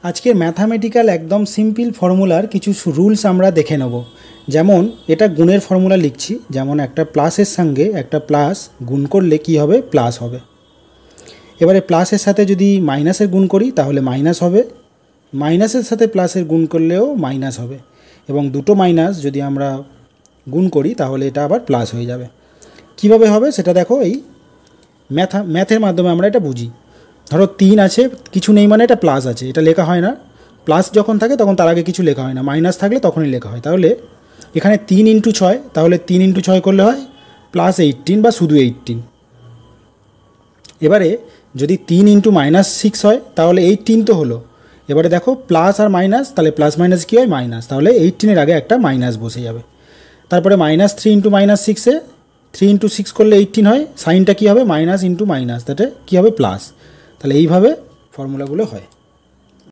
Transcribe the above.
আজকের ম্যাথামেটিক্যাল একদম সিম্পল ফর্মুলার কিছু রুলস আমরা দেখে নেব। যেমন এটা গুণের ফর্মুলা লিখছি, যেমন একটা প্লাসের সঙ্গে একটা প্লাস গুণ করলে কি হবে, প্লাস হবে। এবারে প্লাসের সাথে যদি মাইনাসের গুণ করি তাহলে মাইনাস হবে, মাইনাসের সাথে প্লাসের গুণ করলেও মাইনাস হবে, এবং দুটো মাইনাস যদি আমরা গুণ করি তাহলে এটা আবার প্লাস হয়ে যাবে। কিভাবে হবে সেটা দেখো, এই ম্যাথের মাধ্যমে আমরা এটা বুঝি। ধরো 3 আছে, কিছু নেই মানে এটা প্লাস আছে, এটা লেখা হয় না। প্লাস যখন থাকে তখন তার আগে কিছু লেখা হয় না, মাইনাস থাকলে তখনই লেখা হয়। তাহলে এখানে 3 × 6, তাহলে 3 × 6 করলে হয় +18 বা শুধু 18। এবারে যদি 3 × -6 হয় তাহলে 18 তো হলো। এবারে দেখো প্লাস আর মাইনাস, তাহলে প্লাস মাইনাস কী হয়, মাইনাস, তাহলে 18-এর আগে একটা মাইনাস বসে যাবে। তারপরে -3 × -6-এ 3 × 6 করলে 18 হয়, সাইনটা কী হবে, মাইনাস ইন্টু মাইনাস, তাতে কী হবে, প্লাস। তাহলে এইভাবে ফর্মুলাগুলো হয়।